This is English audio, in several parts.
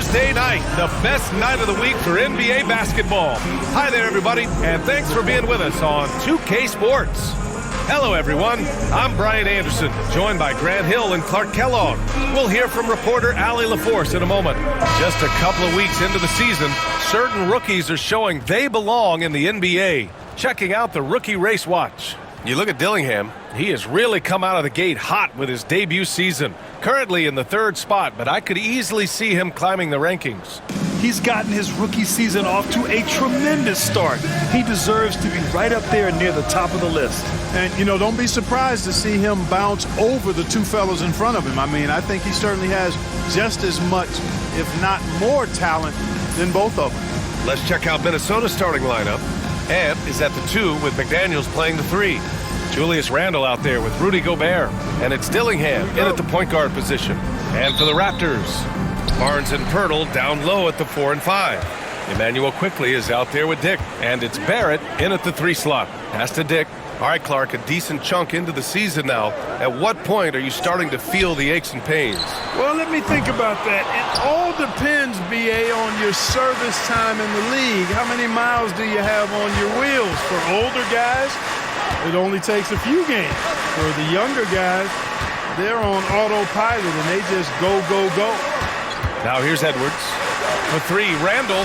Thursday night, the best night of the week for NBA basketball. Hi there, everybody, and thanks for being with us on 2K Sports. Hello, everyone. I'm Brian Anderson, joined by Grant Hill and Clark Kellogg. We'll hear from reporter Allie LaForce in a moment. Just a couple of weeks into the season, certain rookies are showing they belong in the NBA. Checking out the rookie race watch. You look at Dillingham, he has really come out of the gate hot with his debut season. Currently in the 3rd spot, but I could easily see him climbing the rankings. He's gotten his rookie season off to a tremendous start. He deserves to be right up there near the top of the list. And, you know, don't be surprised to see him bounce over the two fellas in front of him. I mean, I think he certainly has just as much, if not more talent than both of them. Let's check out Minnesota's starting lineup. Ant is at the 2 with McDaniels playing the 3. Julius Randle out there with Rudy Gobert. And it's Dillingham in at the point guard position. And for the Raptors, Barnes and Pirtle down low at the 4 and 5. Emmanuel Quickley is out there with Dick. And it's Barrett in at the 3 slot. Pass to Dick. All right, Clark, a decent chunk into the season now. At what point are you starting to feel the aches and pains? Well, let me think about that. It all depends, B.A., on your service time in the league. How many miles do you have on your wheels? For older guys, it only takes a few games. For the younger guys, they're on autopilot, and they just go, go, go. Now here's Edwards. The 3, Randle.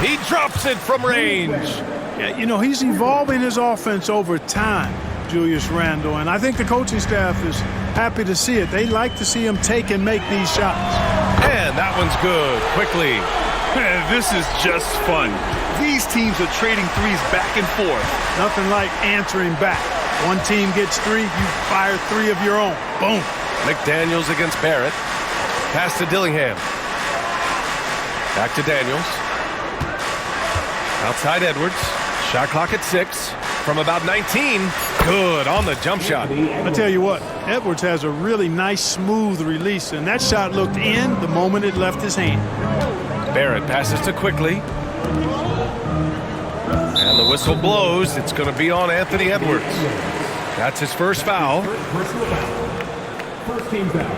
He drops it from range. Yeah, you know, he's evolving his offense over time, Julius Randle, and I think the coaching staff is happy to see it. They like to see him take and make these shots. And that one's good. Quickly. This is just fun. These teams are trading threes back and forth. Nothing like answering back. One team gets 3, you fire 3 of your own. Boom. McDaniels against Barrett. Pass to Dillingham. Back to Daniels. Outside Edwards. Shot clock at 6. From about 19. Good on the jump shot. I tell you what, Edwards has a really nice, smooth release, and that shot looked in the moment it left his hand. Barrett passes to Quickley. And the whistle blows. It's going to be on Anthony Edwards. That's his first foul. First team foul.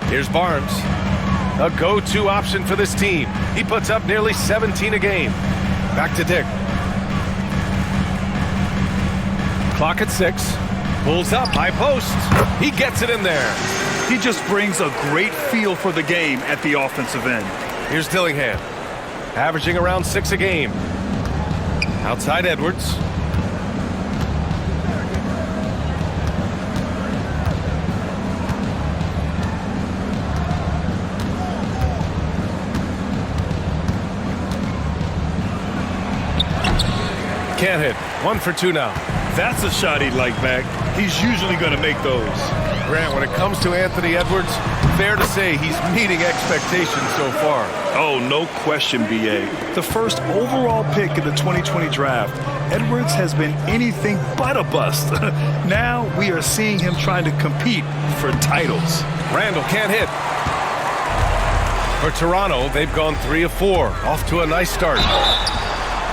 Here's Barnes. A go-to option for this team. He puts up nearly 17 a game. Back to Dick. Clock at 6. Pulls up, high post. He gets it in there. He just brings a great feel for the game at the offensive end. Here's Dillingham. Averaging around 6 a game. Outside Edwards. Can't hit. 1 for 2 now. That's a shot he'd like back. He's usually going to make those. Grant, when it comes to Anthony Edwards, fair to say he's meeting expectations so far. Oh, no question, B.A. The first overall pick in the 2020 draft, Edwards has been anything but a bust. Now we are seeing him trying to compete for titles. Randle can't hit. For Toronto, they've gone 3 of 4. Off to a nice start.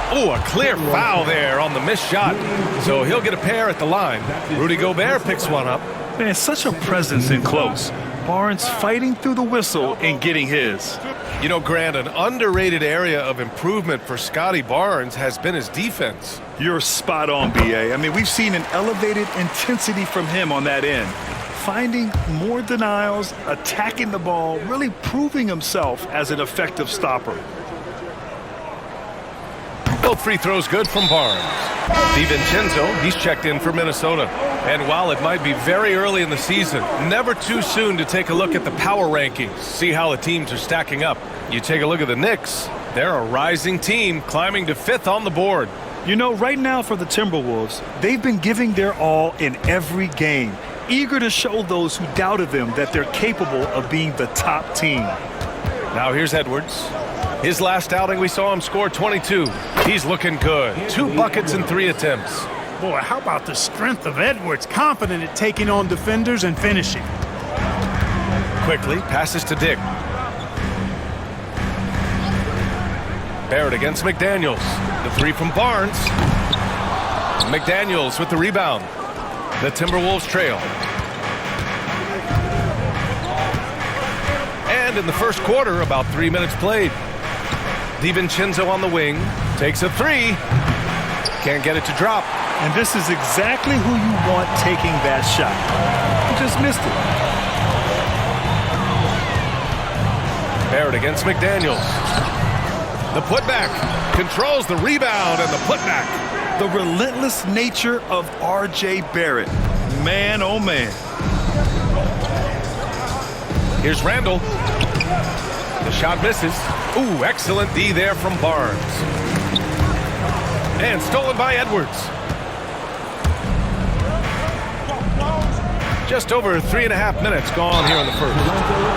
Oh, a clear foul there on the missed shot. So he'll get a pair at the line. Rudy Gobert picks one up. Man, such a presence in close. Barnes fighting through the whistle and getting his. You know, Grant, an underrated area of improvement for Scotty Barnes has been his defense. You're spot on, B.A. I mean, we've seen an elevated intensity from him on that end. Finding more denials, attacking the ball, really proving himself as an effective stopper. Both free throws good from Barnes. DiVincenzo, he's checked in for Minnesota. And while it might be very early in the season, never too soon to take a look at the power rankings, see how the teams are stacking up. You take a look at the Knicks, they're a rising team climbing to 5th on the board. You know, right now for the Timberwolves, they've been giving their all in every game, eager to show those who doubted them that they're capable of being the top team. Now here's Edwards. His last outing, we saw him score 22. He's looking good. 2 buckets and 3 attempts. Boy, how about the strength of Edwards? Confident at taking on defenders and finishing. Quickly passes to Dick. Barrett against McDaniels. The 3 from Barnes. McDaniels with the rebound. The Timberwolves trail. And in the first quarter, about 3 minutes played. DiVincenzo on the wing. Takes a three. Can't get it to drop. And this is exactly who you want taking that shot. He just missed it. Barrett against McDaniels. The putback. Controls the rebound and the putback. The relentless nature of R.J. Barrett. Man, oh man. Here's Randall. The shot misses. Ooh, excellent D there from Barnes. And stolen by Edwards. Just over 3.5 minutes gone here in the first.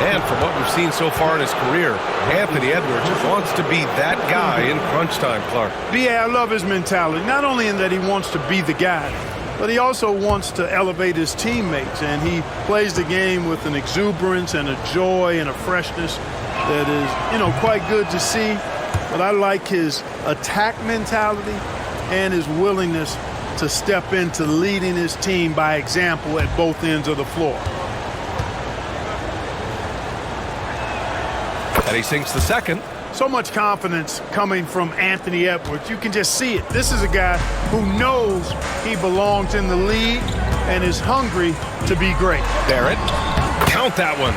And from what we've seen so far in his career, Anthony Edwards wants to be that guy in crunch time, Clark. B.A., I love his mentality. Not only in that he wants to be the guy, but he also wants to elevate his teammates. And he plays the game with an exuberance and a joy and a freshness that is, quite good to see. But I like his attack mentality and his willingness to step into leading his team by example at both ends of the floor. And he sinks the second. So much confidence coming from Anthony Edwards. You can just see it. This is a guy who knows he belongs in the league and is hungry to be great. Barrett, count that one.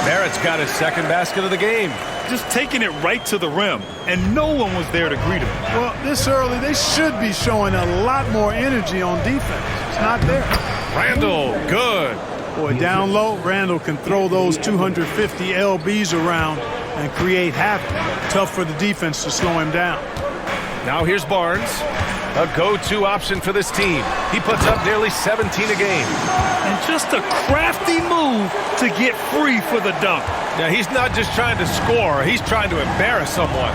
Barrett's got his second basket of the game. Just taking it right to the rim, and no one was there to greet him. Well, this early, they should be showing a lot more energy on defense. It's not there. Randall, good. Boy, down low, Randall can throw those 250 LBs around and create havoc. Tough for the defense to slow him down. Now here's Barnes, a go-to option for this team. He puts up nearly 17 a game. And just a crafty move to get free for the dunk. Now, he's not just trying to score. He's trying to embarrass someone.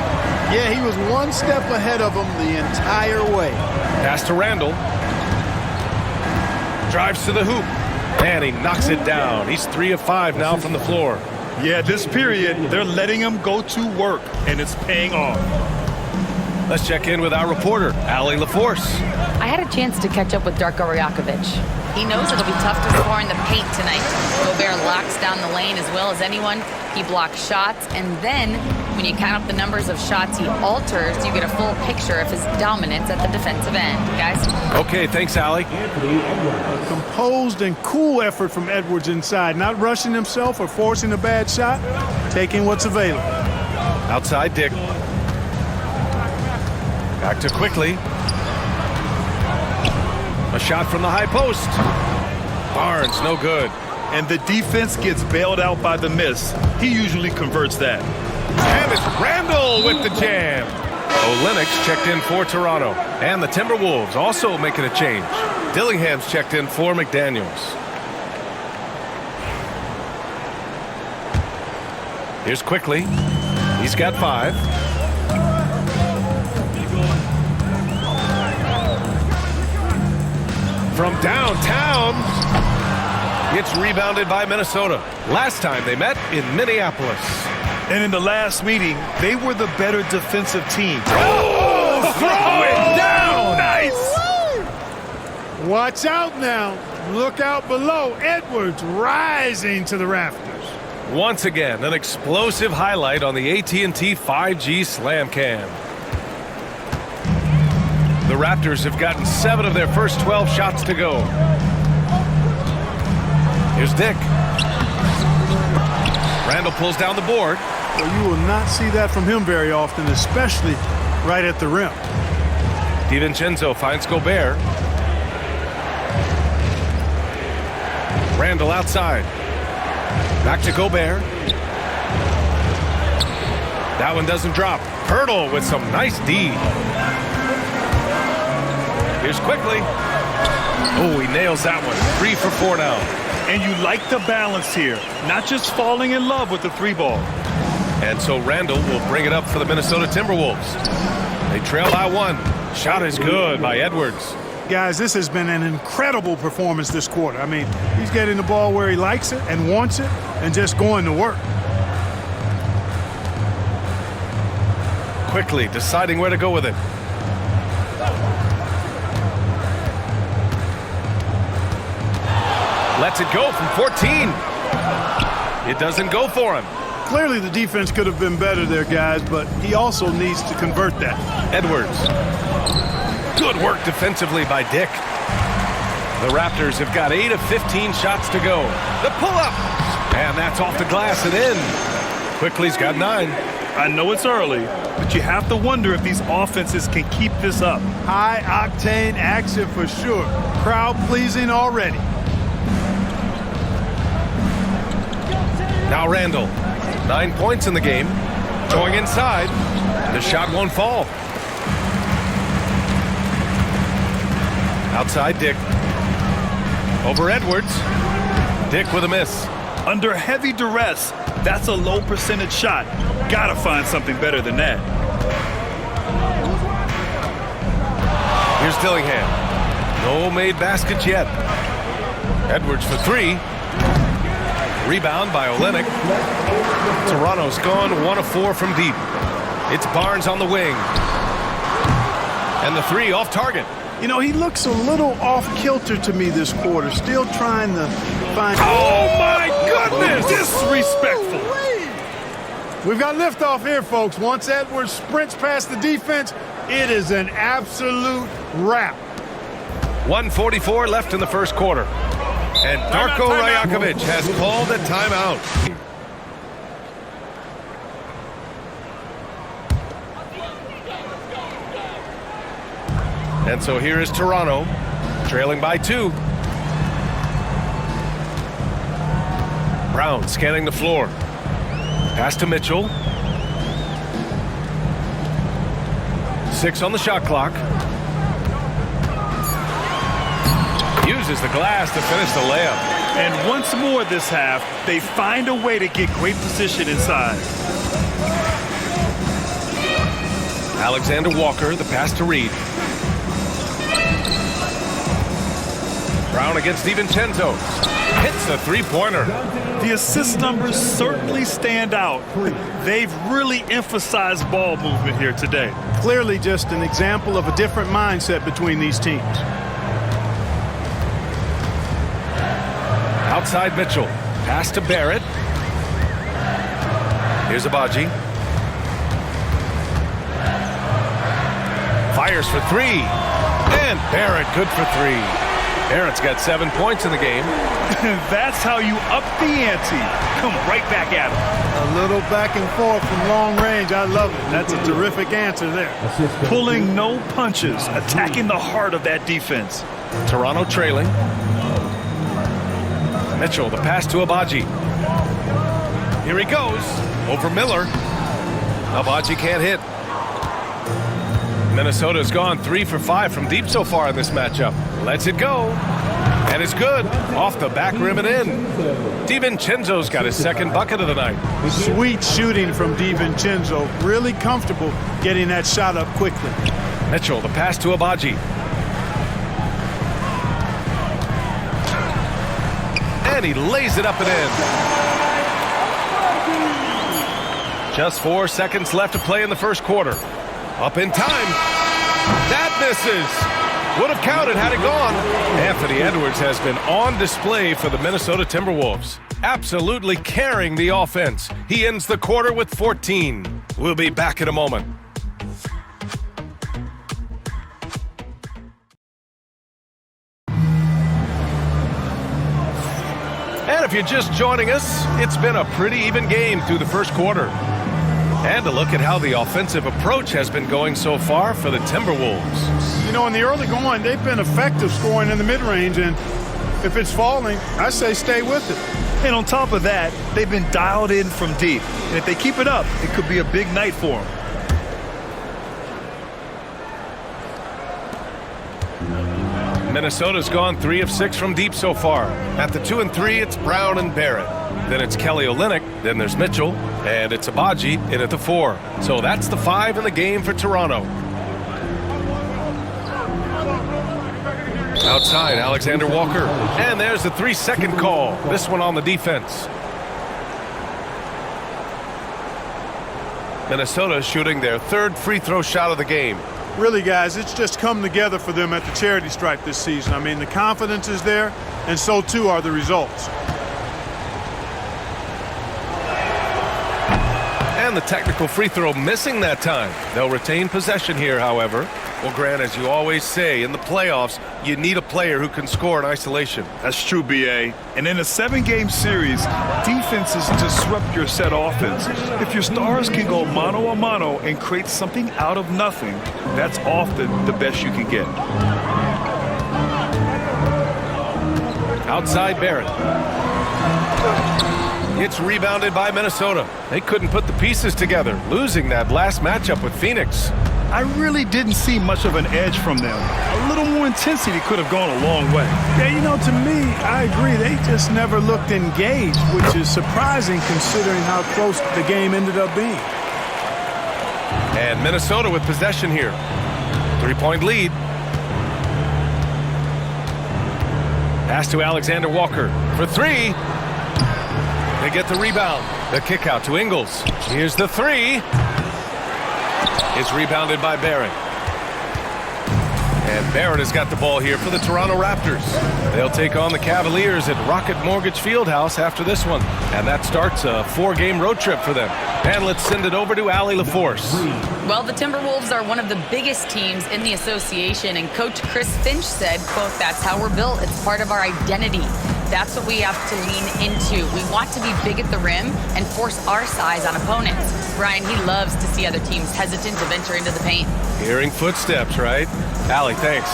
Yeah, he was one step ahead of him the entire way. Pass to Randall. Drives to the hoop. And he knocks it down. He's 3 of 5 now from the floor. Yeah, this period, they're letting him go to work, and it's paying off. Let's check in with our reporter, Allie LaForce. I had a chance to catch up with Darko Rajakovic. He knows it'll be tough to score in the paint tonight. Gobert locks down the lane as well as anyone. He blocks shots, and then when you count up the numbers of shots he alters, you get a full picture of his dominance at the defensive end. Guys? Okay, thanks, Allie. A composed and cool effort from Edwards inside, not rushing himself or forcing a bad shot, taking what's available. Outside Dick. Back to Quickly. A shot from the high post. Barnes, no good. And the defense gets bailed out by the miss. He usually converts that. And it's Randall with the jam. Olenek's checked in for Toronto. And the Timberwolves also making a change. Dillingham's checked in for McDaniels. Here's Quickly. He's got 5. From downtown, it's rebounded by Minnesota. Last time they met in Minneapolis. And in the last meeting, they were the better defensive team. Oh, throw it down! Nice! Watch out now. Look out below. Edwards rising to the rafters. Once again, an explosive highlight on the AT&T 5G Slam Cam. The Raptors have gotten 7 of their first 12 shots to go. Here's Dick. Randall pulls down the board. Well, you will not see that from him very often, especially right at the rim. DiVincenzo finds Gobert. Randall outside. Back to Gobert. That one doesn't drop. Hurdle with some nice D. Here's Quickly. Oh, he nails that one. 3 for 4 now. And you like the balance here. Not just falling in love with the 3 ball. And so Randall will bring it up for the Minnesota Timberwolves. They trail by 1. Shot is good by Edwards. Guys, this has been an incredible performance this quarter. I mean, he's getting the ball where he likes it and wants it and just going to work. Quickly deciding where to go with it. Lets it go from 14. It doesn't go for him. Clearly the defense could have been better there, guys, but he also needs to convert that. Edwards. Good work defensively by Dick. The Raptors have got 8 of 15 shots to go. The pull-up. And that's off the glass and in. Quickly's got 9. I know it's early, but you have to wonder if these offenses can keep this up. High-octane action for sure. Crowd-pleasing already. Now Randall. 9 points in the game. Going inside. The shot won't fall. Outside Dick. Over Edwards. Dick with a miss. Under heavy duress, that's a low percentage shot. Gotta find something better than that. Here's Dillingham. No made baskets yet. Edwards for 3. Rebound by Olynyk. Toronto's gone 1 of 4 from deep. It's Barnes on the wing. And the 3 off target. You know, he looks a little off-kilter to me this quarter. Still trying to find... Oh, my goodness! Disrespectful. We've got liftoff here, folks. Once Edwards sprints past the defense, it is an absolute wrap. 1:44 left in the first quarter. And Darko Rajakovic has called a timeout. And so here is Toronto, trailing by 2. Brown scanning the floor. Pass to Mitchell. 6 on the shot clock. Uses the glass to finish the layup. And once more this half, they find a way to get great position inside. Alexander Walker, the pass to Reed. Brown against DiVincenzo. Hits the three-pointer. The assist numbers certainly stand out. They've really emphasized ball movement here today. Clearly just an example of a different mindset between these teams. Outside Mitchell. Pass to Barrett. Here's Abaji. Fires for 3. And Barrett good for 3. Barrett's got 7 points in the game. That's how you up the ante. Come right back at him. A little back and forth from long range. I love it. That's a terrific answer there. Pulling no punches, attacking the heart of that defense. Toronto trailing. Mitchell, the pass to Abaji. Here he goes. Over Miller. Abaji can't hit. Minnesota's gone 3 for 5 from deep so far in this matchup. Lets it go. And it's good. Off the back rim and in. DiVincenzo's got his second bucket of the night. Sweet shooting from DiVincenzo. Really comfortable getting that shot up quickly. Mitchell, the pass to Abaji. And he lays it up and in. Just 4 seconds left to play in the first quarter. Up in time. That misses. Would have counted had it gone. Anthony Edwards has been on display for the Minnesota Timberwolves. Absolutely carrying the offense. He ends the quarter with 14. We'll be back in a moment. And if you're just joining us, it's been a pretty even game through the first quarter. And a look at how the offensive approach has been going so far for the Timberwolves. You know, in the early going, they've been effective scoring in the mid-range, and if it's falling, I say stay with it. And on top of that, they've been dialed in from deep. And if they keep it up, it could be a big night for them. Minnesota's gone 3 of 6 from deep so far. At the 2 and 3, it's Brown and Barrett. Then it's Kelly Olynyk. Then there's Mitchell. And it's Abaji in at the 4. So that's the 5 in the game for Toronto. Outside, Alexander Walker. And there's the 3-second call. This one on the defense. Minnesota shooting their 3rd free throw shot of the game. Really, guys, it's just come together for them at the charity stripe this season. I mean, the confidence is there, and so too are the results. And the technical free throw missing that time. They'll retain possession here, however. Well, Grant, as you always say, in the playoffs, you need a player who can score in isolation. That's true, B.A. And in a 7-game series, defenses disrupt your set offense. If your stars can go mano-a-mano and create something out of nothing, that's often the best you can get. Outside Barrett. It's rebounded by Minnesota. They couldn't put the pieces together, losing that last matchup with Phoenix. I really didn't see much of an edge from them. A little more intensity could have gone a long way. Yeah, you know, to me, I agree. They just never looked engaged, which is surprising considering how close the game ended up being. And Minnesota with possession here. 3-point lead. Pass to Alexander Walker for 3. They get the rebound. The kick out to Ingles. Here's the 3. It's rebounded by Barrett. And Barrett has got the ball here for the Toronto Raptors. They'll take on the Cavaliers at Rocket Mortgage Fieldhouse after this one. And that starts a 4-game road trip for them. And let's send it over to Allie LaForce. Well, the Timberwolves are one of the biggest teams in the association, and Coach Chris Finch said, quote, "That's how we're built. It's part of our identity. That's what we have to lean into. We want to be big at the rim and force our size on opponents." Brian, he loves to see other teams hesitant to venture into the paint. Hearing footsteps, right? Allie, thanks.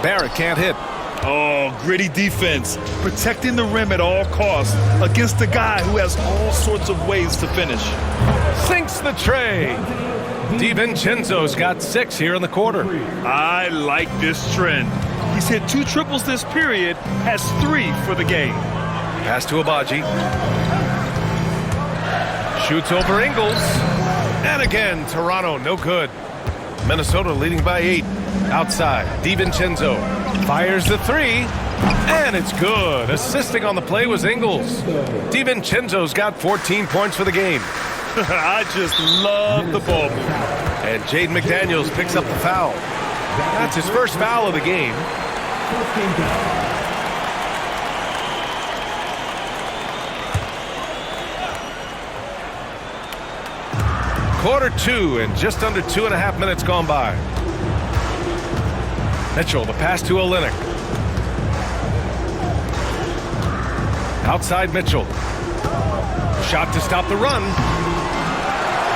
Barrett can't hit. Oh, gritty defense. Protecting the rim at all costs against a guy who has all sorts of ways to finish. Sinks the tray. DiVincenzo's got 6 here in the quarter. I like this trend. He's hit 2 triples this period, has 3 for the game. Pass to Abaji. Shoots over Ingles. And again, Toronto, no good. Minnesota leading by 8. Outside, DiVincenzo fires the 3. And it's good. Assisting on the play was Ingles. DiVincenzo's got 14 points for the game. I just love the ball move. And Jaden McDaniels picks up the foul. That's his first foul of the game. Quarter 2 and just under 2.5 minutes gone by. Mitchell, the pass to Olynyk. Outside Mitchell. Shot to stop the run.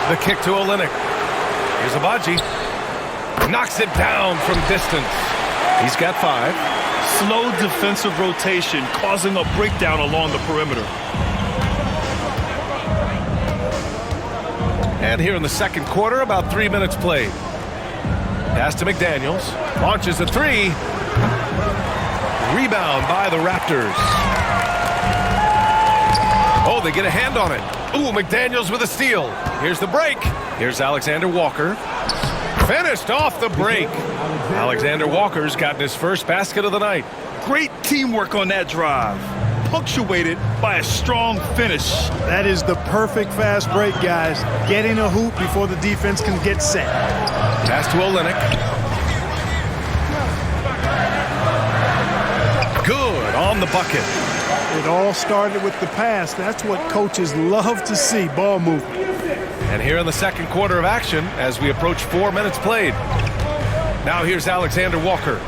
The kick to Olynyk. Here's Abaji. Knocks it down from distance. He's got 5. Slow defensive rotation causing a breakdown along the perimeter. And here in the second quarter, about 3 minutes played. Pass to McDaniels. Launches a 3. Rebound by the Raptors. Oh, they get a hand on it. Ooh, McDaniels with a steal. Here's the break. Here's Alexander Walker. Finished off the break. Alexander Walker's gotten his first basket of the night. Great teamwork on that drive. Punctuated by a strong finish. That is the perfect fast break, guys. Getting a hoop before the defense can get set. Pass to Olynyk. Good on the bucket. It all started with the pass. That's what coaches love to see, ball movement. And here in the second quarter of action, as we approach 4 minutes played. Now here's Alexander Walker.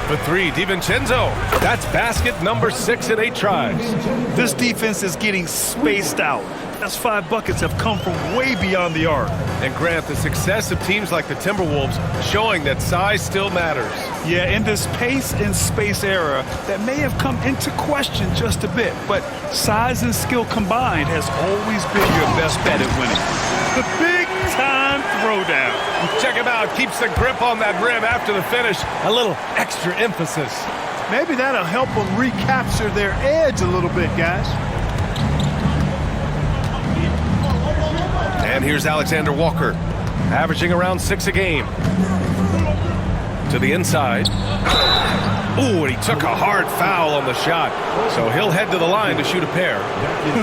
For 3, DiVincenzo. That's basket number 6 in 8 tries. This defense is getting spaced out. That's 5 buckets have come from way beyond the arc. And Grant, the success of teams like the Timberwolves showing that size still matters. Yeah, in this pace and space era, that may have come into question just a bit, but size and skill combined has always been your best bet at winning. The big-time throwdown. Check him out. Keeps the grip on that rim after the finish. A little extra emphasis. Maybe that'll help them recapture their edge a little bit, guys. And here's Alexander Walker, averaging around 6 a game. To the inside. Ooh, and he took a hard foul on the shot. So he'll head to the line to shoot a pair.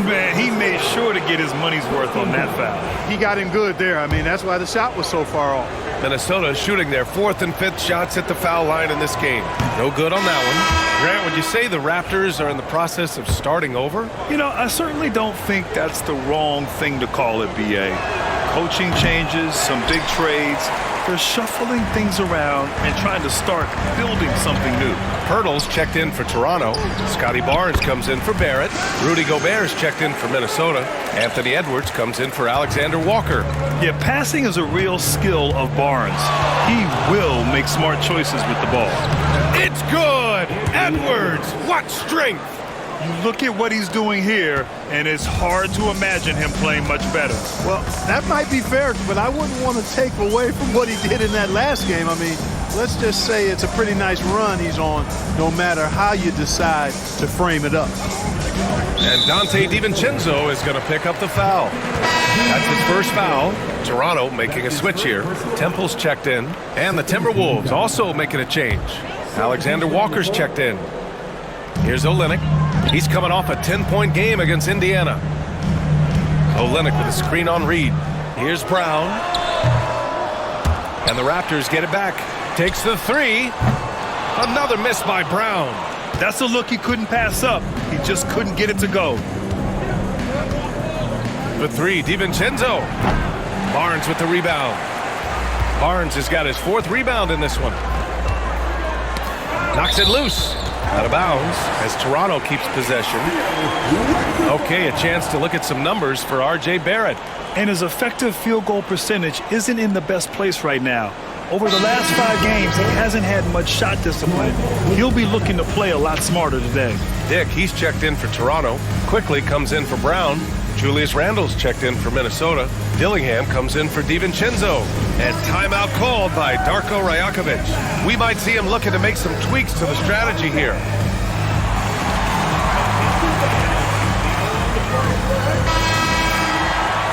Man, he made sure to get his money's worth on that foul. He got him good there. I mean, that's why the shot was so far off. Minnesota shooting their 4th and 5th shots at the foul line in this game. No good on that one. Grant, would you say the Raptors are in the process of starting over? You know, I certainly don't think that's the wrong thing to call it, B.A. Coaching changes, some big trades. They're shuffling things around and trying to start building something new. Pirtle's checked in for Toronto. Scotty Barnes comes in for Barrett. Rudy Gobert's checked in for Minnesota. Anthony Edwards comes in for Alexander Walker. Yeah, passing is a real skill of Barnes. He will make smart choices with the ball. It's good! Edwards, what strength! You look at what he's doing here, and it's hard to imagine him playing much better. Well, that might be fair, but I wouldn't want to take away from what he did in that last game. I mean, let's just say it's a pretty nice run he's on, no matter how you decide to frame it up. And Dante DiVincenzo is going to pick up the foul. That's his first foul. Toronto making a switch here. Temple's checked in. And the Timberwolves also making a change. Alexander Walker's checked in. Here's Olynyk. He's coming off a 10-point game against Indiana. Olynyk with a screen on Reed. Here's Brown. And the Raptors get it back. Takes the three. Another miss by Brown. That's a look he couldn't pass up. He just couldn't get it to go. The three, DiVincenzo. Barnes with the rebound. Barnes has got his 4th rebound in this one. Knocks it loose. Out of bounds as Toronto keeps possession. Okay, a chance to look at some numbers for R.J. Barrett. And his effective field goal percentage isn't in the best place right now. Over the last 5 games, he hasn't had much shot discipline. He'll be looking to play a lot smarter today. Dick, he's checked in for Toronto. Quickly comes in for Brown. Julius Randle's checked in for Minnesota. Dillingham comes in for DiVincenzo. And timeout called by Darko Rajakovic. We might see him looking to make some tweaks to the strategy here.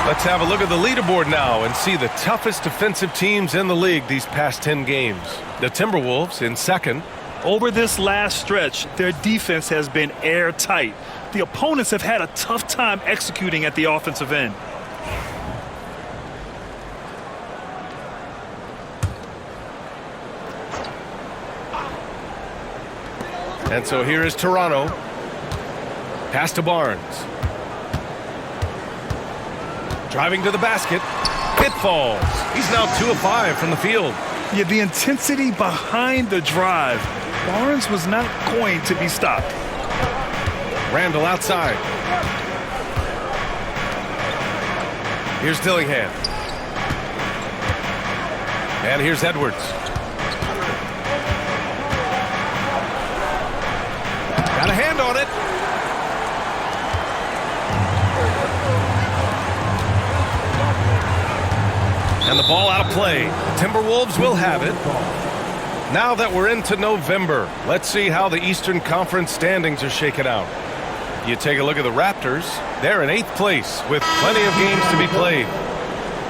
Let's have a look at the leaderboard now and see the toughest defensive teams in the league these past 10 games. The Timberwolves in 2nd. Over this last stretch, their defense has been airtight. The opponents have had a tough time executing at the offensive end. And so here is Toronto. Pass to Barnes. Driving to the basket. It falls. He's now 2 of 5 from the field. Yeah, the intensity behind the drive. Barnes was not going to be stopped. Randle outside. Here's Dillingham. And here's Edwards. Got a hand on it. And the ball out of play. Timberwolves will have it. Now that we're into November, let's see how the Eastern Conference standings are shaken out. You take a look at the Raptors. They're in 8th place with plenty of games to be played.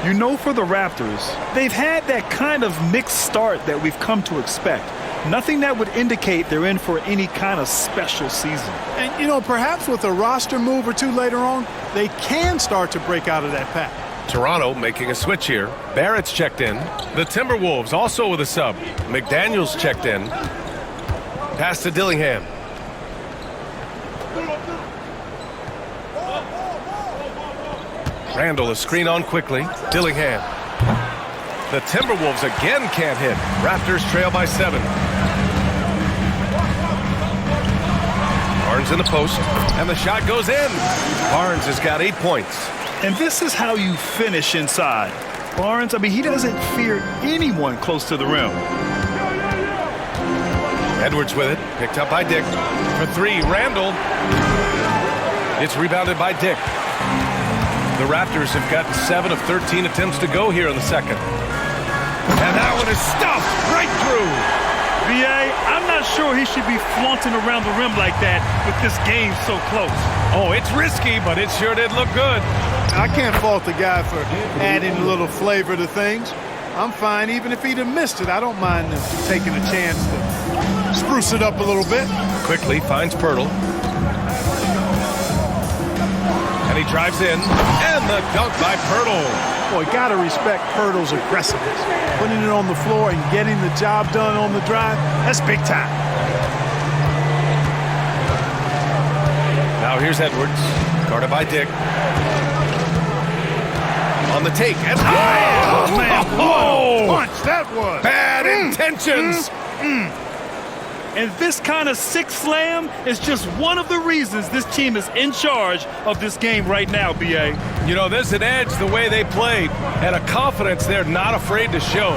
You know, for the Raptors, they've had that kind of mixed start that we've come to expect. Nothing that would indicate they're in for any kind of special season. And, you know, perhaps with a roster move or two later on, they can start to break out of that pack. Toronto making a switch here. Barrett's checked in. The Timberwolves also with a sub. McDaniels checked in. Pass to Dillingham. Randle a screen on quickly. Dillingham. The Timberwolves again can't hit. Raptors trail by 7. Barnes in the post. And the shot goes in. Barnes has got 8 points. And this is how you finish inside. Barnes, I mean, he doesn't fear anyone close to the rim. Edwards with it. Picked up by Dick. For 3, Randle. It's rebounded by Dick. The Raptors have gotten 7 of 13 attempts to go here in the second. And that one is stuffed right through. B.A., I'm not sure he should be flaunting around the rim like that with this game so close. Oh, it's risky, but it sure did look good. I can't fault the guy for adding a little flavor to things. I'm fine even if he'd have missed it. I don't mind taking a chance to spruce it up a little bit. Quickly finds Pirtle. And he drives in, and the dunk by Pirtle. Boy, got to respect Pirtle's aggressiveness. Putting it on the floor and getting the job done on the drive, that's big time. Now here's Edwards, guarded by Dick. On the take, and Oh, man, what a punch that was. Bad intentions. And this kind of sick slam is just one of the reasons this team is in charge of this game right now, B.A. You know, there's an edge the way they played, and a confidence they're not afraid to show.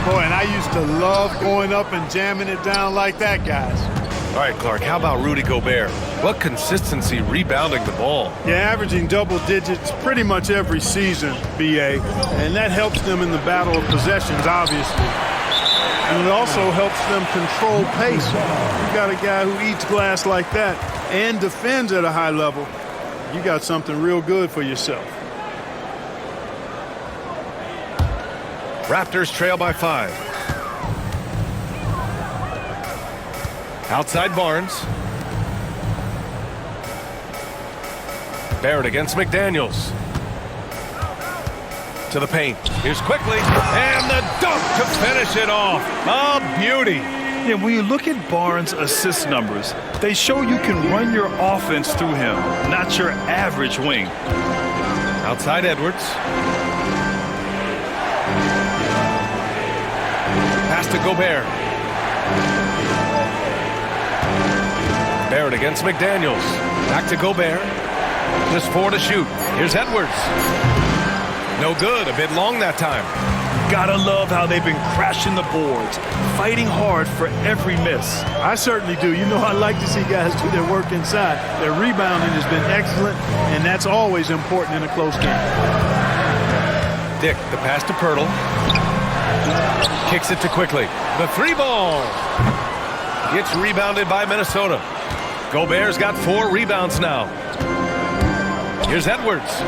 Boy, and I used to love going up and jamming it down like that, guys. All right, Clark, how about Rudy Gobert? What consistency rebounding the ball. Yeah, averaging double digits pretty much every season, B.A., and that helps them in the battle of possessions, obviously. And it also helps them control pace. You got a guy who eats glass like that and defends at a high level, you got something real good for yourself. Raptors trail by 5. Outside Barnes. Barrett against McDaniels. To the paint. Here's quickly. And the dunk to finish it off. A beauty. Yeah, when you look at Barnes' assist numbers, they show you can run your offense through him, not your average wing. Outside Edwards. Pass to Gobert. Barrett against McDaniels. Back to Gobert. Just 4 to shoot. Here's Edwards. No good. A bit long that time. Gotta love how they've been crashing the boards, fighting hard for every miss. I certainly do. You know, I like to see guys do their work inside. Their rebounding has been excellent, and that's always important in a close game. Dick, the pass to Pirtle. Kicks it to quickly. The 3-ball. Gets rebounded by Minnesota. Gobert's got 4 rebounds now. Here's Edwards.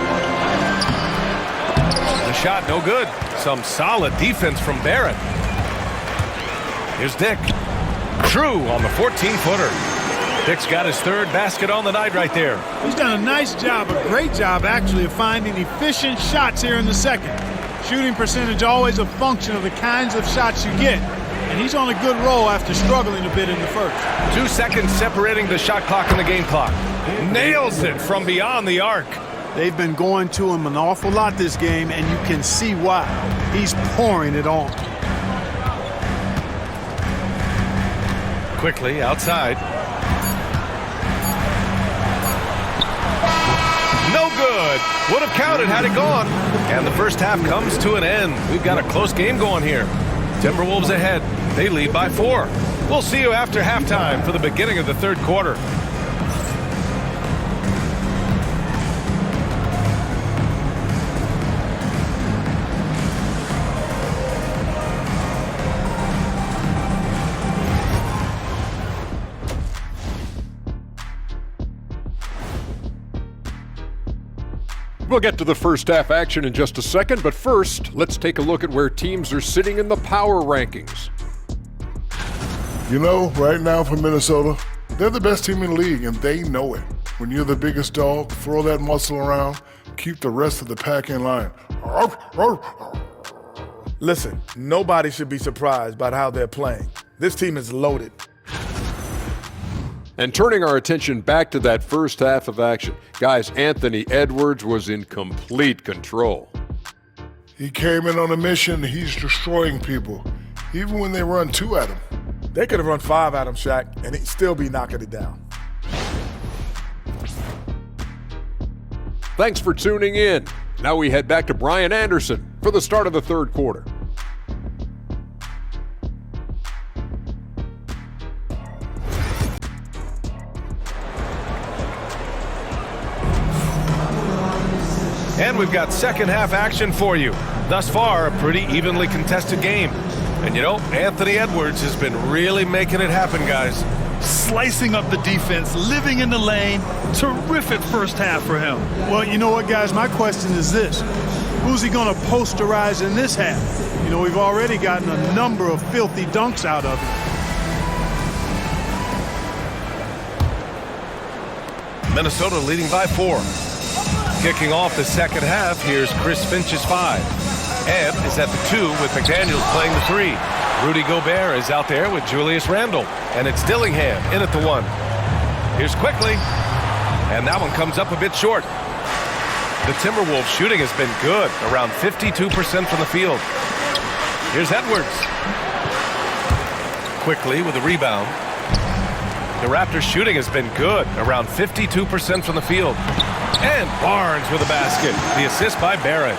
The shot, no good. Some solid defense from Barrett. Here's Dick. True on the 14-footer. Dick's got his 3rd basket on the night right there. He's done a nice job, a great job actually, of finding efficient shots here in the second. Shooting percentage always a function of the kinds of shots you get. And he's on a good roll after struggling a bit in the first. 2 seconds separating the shot clock and the game clock. Nails it from beyond the arc. They've been going to him an awful lot this game, and you can see why. He's pouring it on. Quickly outside. No good. Would have counted had it gone. And the first half comes to an end. We've got a close game going here. Timberwolves ahead. They lead by 4. We'll see you after halftime for the beginning of the 3rd quarter. We'll get to the first half action in just a second, but first, let's take a look at where teams are sitting in the power rankings. You know, right now for Minnesota, they're the best team in the league, and they know it. When you're the biggest dog, throw that muscle around, keep the rest of the pack in line. Listen, nobody should be surprised by how they're playing. This team is loaded. And turning our attention back to that first half of action, guys, Anthony Edwards was in complete control. He came in on a mission, he's destroying people, even when they run 2 at him. They could have run 5 at him, Shaq, and he'd still be knocking it down. Thanks for tuning in. Now we head back to Brian Anderson for the start of the 3rd quarter. And we've got second half action for you. Thus far, a pretty evenly contested game. And you know, Anthony Edwards has been really making it happen, guys. Slicing up the defense, living in the lane. Terrific first half for him. Well, you know what, guys? My question is this. Who's he going to posterize in this half? You know, we've already gotten a number of filthy dunks out of him. Minnesota leading by 4. Kicking off the second half, here's Chris Finch's 5. Ed is at the 2 with McDaniels playing the 3. Rudy Gobert is out there with Julius Randle. And it's Dillingham in at the 1. Here's Quickly. And that one comes up a bit short. The Timberwolves shooting has been good, around 52% from the field. Here's Edwards. Quickly with a rebound. The Raptors shooting has been good, around 52% from the field. And Barnes with a basket. The assist by Barrett.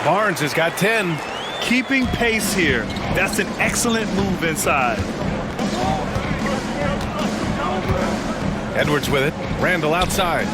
Barnes has got 10. Keeping pace here. That's an excellent move inside. Edwards with it. Randle outside.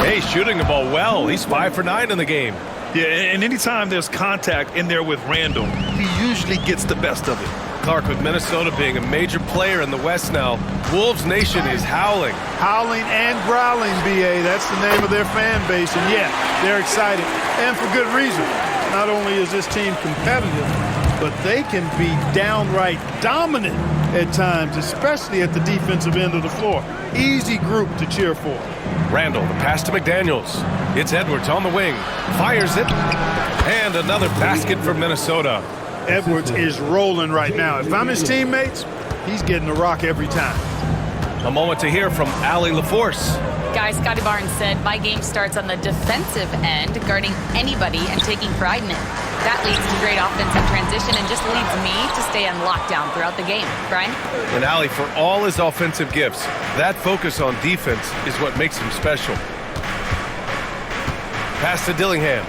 Hey, shooting the ball well. He's 5 for 9 in the game. Yeah, and anytime there's contact in there with Randle, he usually gets the best of it. Clark with Minnesota being a major player in the West now. Wolves Nation is howling. Howling and growling, B.A. That's the name of their fan base. And, yeah, they're excited. And for good reason. Not only is this team competitive, but they can be downright dominant at times, especially at the defensive end of the floor. Easy group to cheer for. Randle, the pass to McDaniels. It's Edwards on the wing. Fires it. And another basket for Minnesota. Edwards is rolling right now. If I'm his teammates, he's getting the rock every time. A moment to hear from Allie LaForce. Guys, Scotty Barnes said, my game starts on the defensive end, guarding anybody and taking pride in it. That leads to great offensive transition and just leads me to stay on lockdown throughout the game. Brian? And Allie, for all his offensive gifts, that focus on defense is what makes him special. Pass to Dillingham.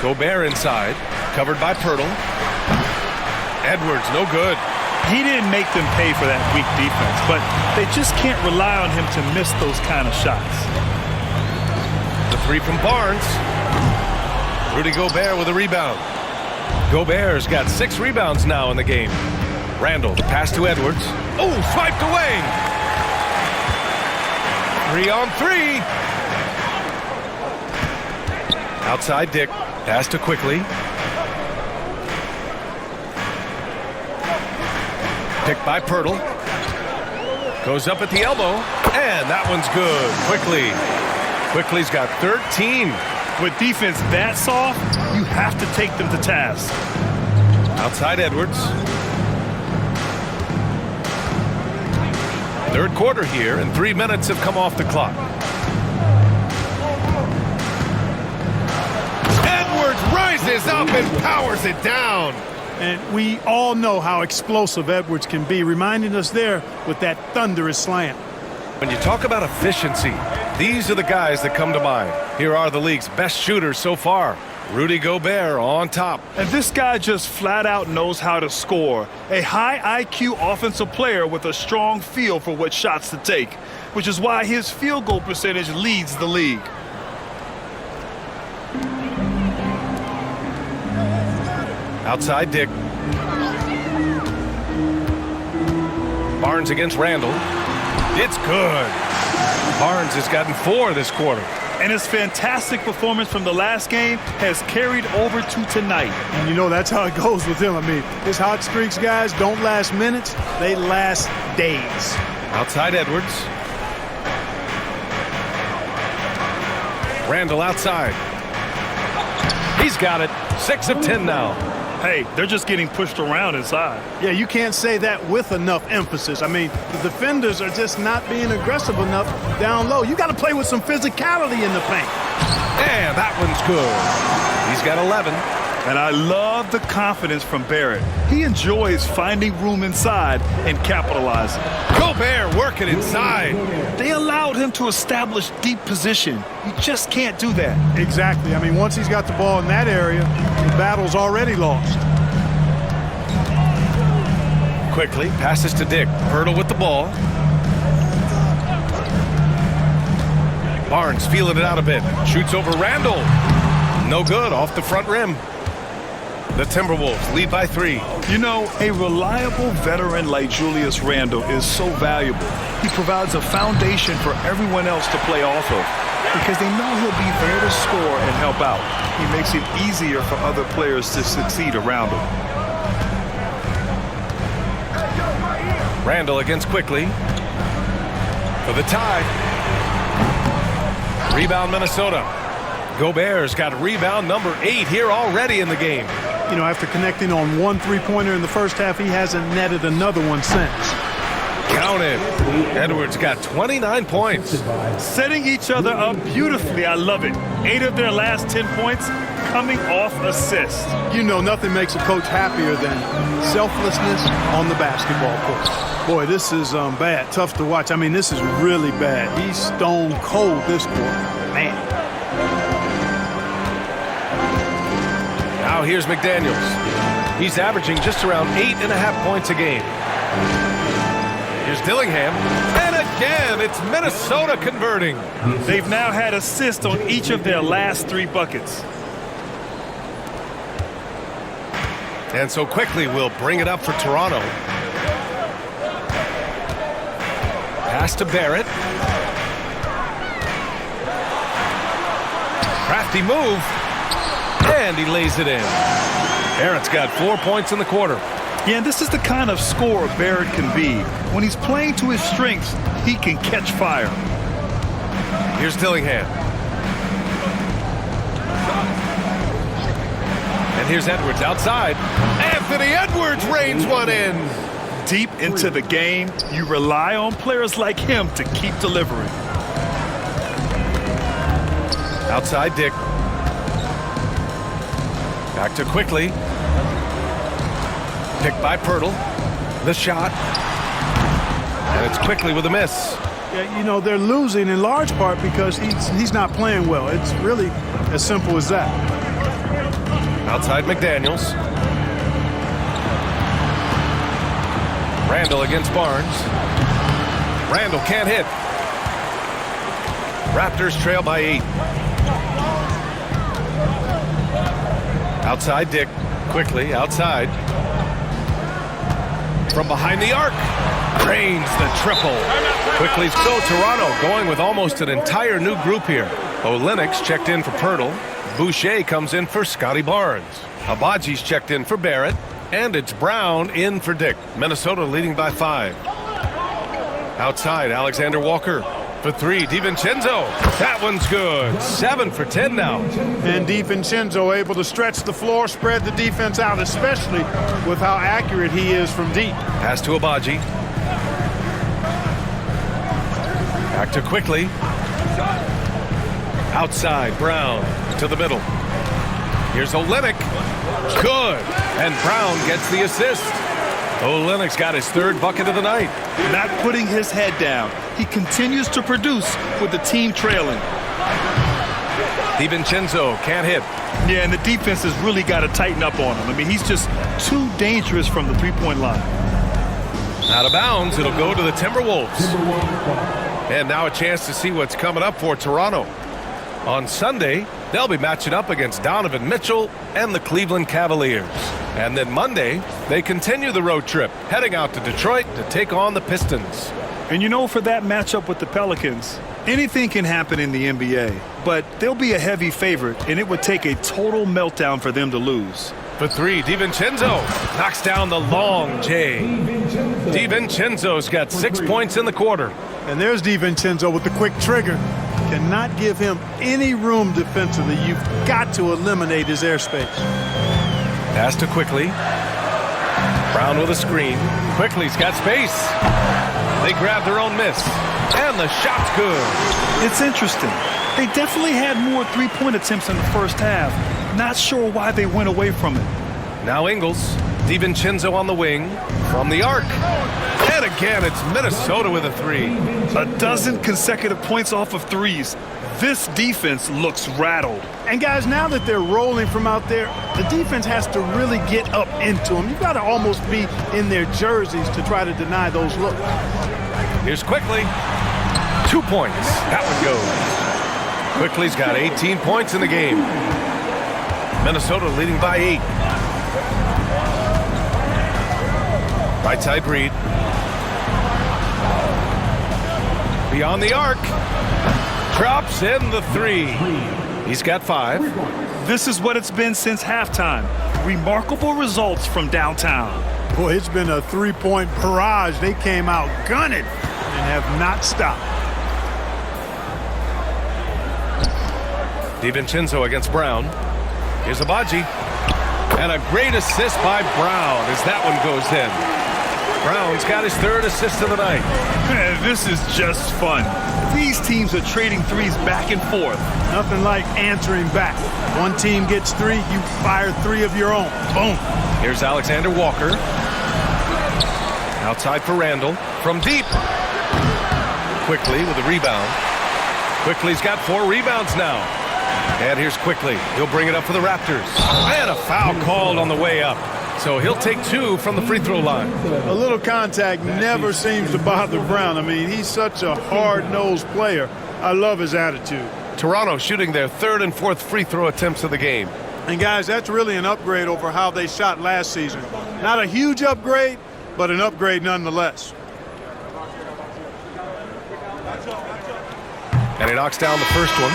Gobert inside, covered by Pirtle. Edwards, no good. He didn't make them pay for that weak defense, but they just can't rely on him to miss those kind of shots. The 3 from Barnes. Rudy Gobert with a rebound. Gobert's got 6 rebounds now in the game. Randle, the pass to Edwards. Oh, swiped away. 3 on 3. Outside Dick. Pass to Quickly. Picked by Pirtle. Goes up at the elbow. And that one's good. Quickly's got 13. With defense that soft, you have to take them to task. Outside Edwards. Third quarter here, and 3 minutes have come off the clock. Rises up and powers it down. And we all know how explosive Edwards can be, reminding us there with that thunderous slam. When you talk about efficiency, these are the guys that come to mind. Here are the league's best shooters so far. Rudy Gobert on top. And this guy just flat out knows how to score. A high IQ offensive player with a strong feel for what shots to take, which is why his field goal percentage leads the league. Outside Dick. Barnes against Randle. It's good. Barnes has gotten 4 this quarter. And his fantastic performance from the last game has carried over to tonight. And you know that's how it goes with him. I mean, his hot streaks, guys, don't last minutes. They last days. Outside Edwards. Randle outside. He's got it. 6 of 10 now. Hey, they're just getting pushed around inside. Yeah, you can't say that with enough emphasis. I mean, the defenders are just not being aggressive enough down low. You got to play with some physicality in the paint. And that one's good. He's got 11. And I love the confidence from Barrett. He enjoys finding room inside and capitalizing. Gobert working inside. They allowed him to establish deep position. You just can't do that. Exactly. I mean, once he's got the ball in that area, the battle's already lost. Quickly passes to Dick. Pirtle with the ball. Barnes feeling it out a bit. Shoots over Randle. No good, off the front rim. The Timberwolves lead by 3. You know, a reliable veteran like Julius Randle is so valuable. He provides a foundation for everyone else to play off of because they know he'll be there to score and help out. He makes it easier for other players to succeed around him. Randall against Quickly for the tie. Rebound Minnesota. Gobert's got rebound number 8 here already in the game. You know, after connecting on one three-pointer in the first half, he hasn't netted another one since. Counted. Edwards got 29 points. Setting each other up beautifully. I love it. 8 of their last 10 points coming off assists. You know, nothing makes a coach happier than selflessness on the basketball court. Boy, this is bad. Tough to watch. I mean, this is really bad. He's stone cold this quarter. Man. Now here's McDaniels. He's averaging just around 8.5 points a game. Here's Dillingham. And again, it's Minnesota converting. They've now had assists on each of their last 3 buckets. And so Quickly will bring it up for Toronto. Pass to Barrett. Crafty move. And he lays it in. Barrett's got 4 points in the quarter. Yeah, and this is the kind of scorer Barrett can be. When he's playing to his strengths, he can catch fire. Here's Dillingham. And here's Edwards outside. Anthony Edwards rains one in. Deep into the game, you rely on players like him to keep delivering. Outside Dick. Back to Quickly. Picked by Pirtle. The shot. And it's Quickly with a miss. Yeah, you know, they're losing in large part because he's not playing well. It's really as simple as that. Outside McDaniels. Randall against Barnes. Randall can't hit. Raptors trail by 8. Outside Dick. Quickly outside. From behind the arc. Drains the triple. Quickly so Toronto going with almost an entire new group here. Olenek's checked in for Pirtle. Boucher comes in for Scotty Barnes. Abaji's checked in for Barrett. And it's Brown in for Dick. Minnesota leading by 5. Outside, Alexander Walker for 3. DiVincenzo. That one's good. 7 for 10 now. And DiVincenzo able to stretch the floor, spread the defense out, especially with how accurate he is from deep. Pass to Abaji. Back to Quickly. Outside, Brown to the middle. Here's Olenek. Good. And Brown gets the assist. Olenek's got his 3rd bucket of the night. Not putting his head down. He continues to produce with the team trailing. DiVincenzo can't hit. Yeah, and the defense has really got to tighten up on him. I mean, he's just too dangerous from the three-point line. Out of bounds, it'll go to the Timberwolves. And now a chance to see what's coming up for Toronto. On Sunday, they'll be matching up against Donovan Mitchell and the Cleveland Cavaliers. And then Monday, they continue the road trip, heading out to Detroit to take on the Pistons. And you know, for that matchup with the Pelicans, anything can happen in the NBA, but they'll be a heavy favorite, and it would take a total meltdown for them to lose. For 3, DiVincenzo knocks down the long J. DiVincenzo's got 6 points in the quarter. And there's DiVincenzo with the quick trigger. Cannot give him any room defensively. You've got to eliminate his airspace. Pass to Quickly. Brown with a screen. Quickly's got space. They grab their own miss. And the shot's good. It's interesting. They definitely had more three-point attempts in the first half. Not sure why they went away from it. Now Ingles. DiVincenzo on the wing. From the arc. And again, it's Minnesota with a 3. A dozen consecutive points off of threes. This defense looks rattled. And guys, now that they're rolling from out there, the defense has to really get up into them. You've got to almost be in their jerseys to try to deny those looks. Here's Quickly. 2 points. That one goes. Quickly's got 18 points in the game. Minnesota leading by 8. Right side Reed. Beyond the arc. Drops in the 3. He's got 5. This is what it's been since halftime. Remarkable results from downtown. Boy, it's been a three-point barrage. They came out gunning and have not stopped. DiVincenzo against Brown. Here's Abaji. And a great assist by Brown as that one goes in. Brown's got his third assist of the night. Man, this is just fun. These teams are trading threes back and forth. Nothing like answering back. One team gets three, you fire three of your own. Boom. Here's Alexander Walker. Outside for Randall. From deep. Quickly with a rebound. Quickly's got 4 rebounds now. And here's Quickly. He'll bring it up for the Raptors. And a foul called on the way up. So he'll take 2 from the free throw line. A little contact never seems to bother Brown. I mean, he's such a hard-nosed player. I love his attitude. Toronto shooting their 3rd and 4th free throw attempts of the game. And guys, that's really an upgrade over how they shot last season. Not a huge upgrade, but an upgrade nonetheless. And he knocks down the first one.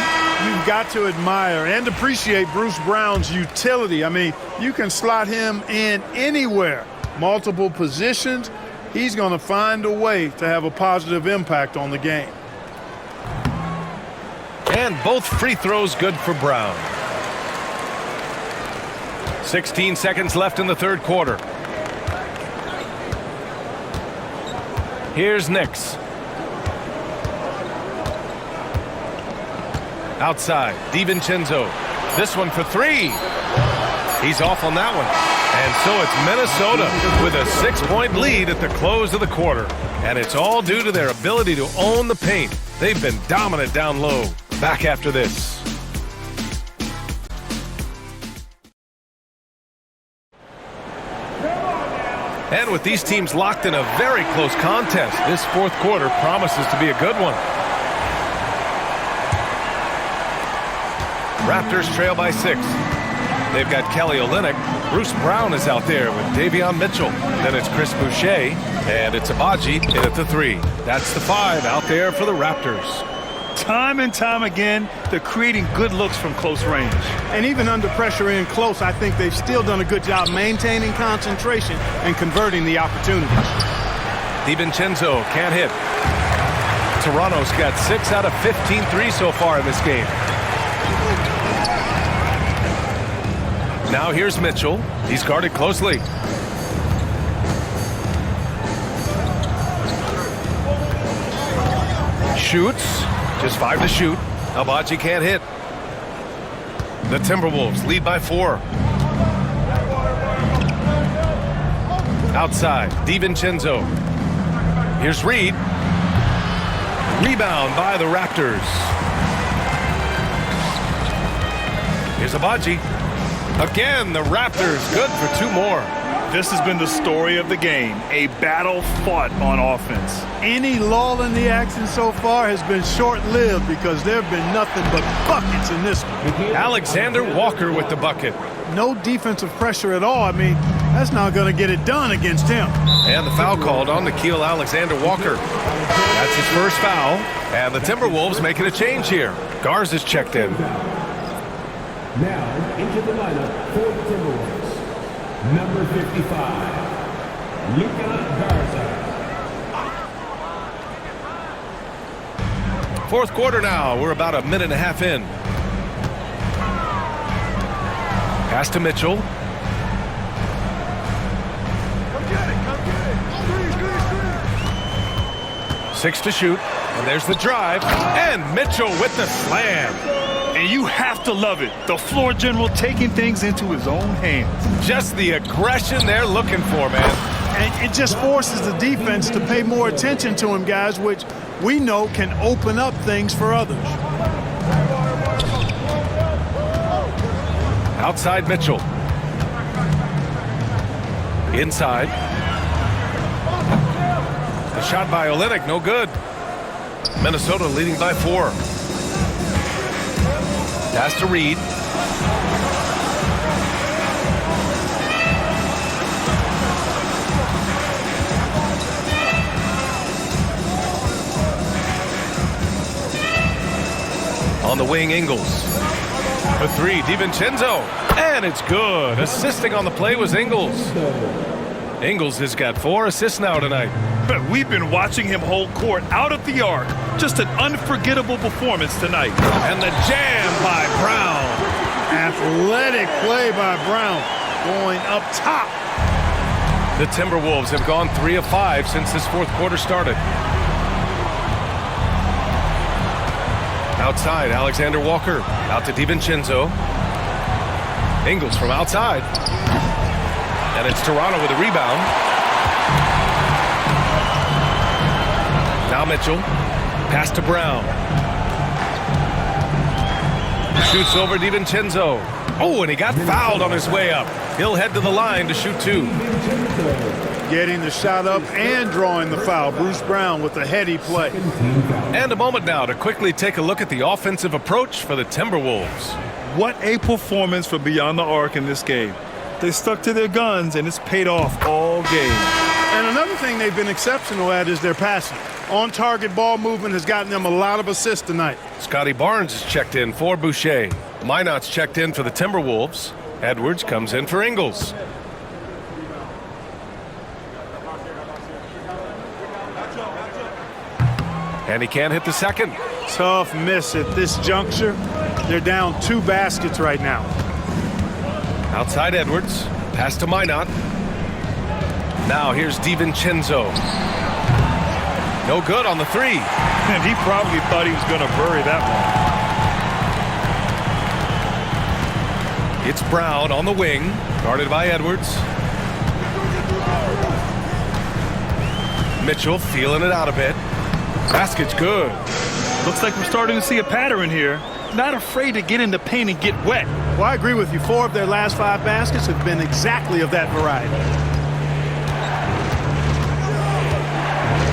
You've got to admire and appreciate Bruce Brown's utility. I mean, you can slot him in anywhere, multiple positions. He's going to find a way to have a positive impact on the game. And both free throws good for Brown. 16 seconds left in the 3rd quarter. Here's Nix. Outside, DiVincenzo. This one for 3. He's off on that one. And so it's Minnesota with a 6-point lead at the close of the quarter. And it's all due to their ability to own the paint. They've been dominant down low. Back after this. And with these teams locked in a very close contest, this 4th quarter promises to be a good one. Raptors trail by 6. They've got Kelly Olynyk. Bruce Brown is out there with Davion Mitchell. Then it's Chris Boucher, and it's Abaji in at the 3. That's the 5 out there for the Raptors. Time and time again, they're creating good looks from close range. And even under pressure in close, I think they've still done a good job maintaining concentration and converting the opportunities. DiVincenzo can't hit. Toronto's got 6 out of 15 threes so far in this game. Now here's Mitchell. He's guarded closely. Shoots. Just 5 to shoot. Abaji can't hit. The Timberwolves lead by 4. Outside, DiVincenzo. Here's Reed. Rebound by the Raptors. Here's Abaji. Again, the Raptors good for 2 more. This has been the story of the game, a battle fought on offense. Any lull in the action so far has been short-lived because there have been nothing but buckets in this one. Alexander Walker with the bucket. No defensive pressure at all. I mean, that's not going to get it done against him. And the foul called on Nickeil Alexander-Walker. That's his first foul. And the Timberwolves making a change here. Garza's checked in. Now into the lineup for the Timberwolves. Number 55, Luka Garza. 4th quarter now. We're about a minute and a half in. Pass to Mitchell. Come get it. 6 to shoot. And there's the drive. And Mitchell with the slam. And you have to love it. The floor general taking things into his own hands. Just the aggression they're looking for, man. And it just forces the defense to pay more attention to him, guys, which we know can open up things for others. Outside Mitchell. Inside. The shot by Olynyk, no good. Minnesota leading by 4. Pass to Reed. On the wing, Ingles. For 3, DiVincenzo. And it's good. Assisting on the play was Ingles. Ingles has got 4 assists now tonight. We've been watching him hold court out of the arc. Just an unforgettable performance tonight. And the jam by Brown. Athletic play by Brown, going up top. The Timberwolves have gone 3 of 5 since this fourth quarter started. Outside, Alexander Walker. Out to DiVincenzo. Ingles from outside. And it's Toronto with a rebound. Now Mitchell. Pass to Brown. Shoots over DiVincenzo. Oh, and he got fouled on his way up. He'll head to the line to shoot 2. Getting the shot up and drawing the foul. Bruce Brown with a heady play. And a moment now to quickly take a look at the offensive approach for the Timberwolves. What a performance for Beyond the Arc in this game. They stuck to their guns, and it's paid off all game. And another thing they've been exceptional at is their passing. On-target ball movement has gotten them a lot of assists tonight. Scotty Barnes is checked in for Boucher. Minot's checked in for the Timberwolves. Edwards comes in for Ingles. And he can't hit the second. Tough miss at this juncture. They're down 2 baskets right now. Outside Edwards. Pass to Minot. Now here's DiVincenzo. No good on the 3. And he probably thought he was going to bury that one. It's Brown on the wing, guarded by Edwards. Mitchell feeling it out a bit. Basket's good. Looks like we're starting to see a pattern here. Not afraid to get in the paint and get wet. Well, I agree with you. 4 of their last 5 baskets have been exactly of that variety.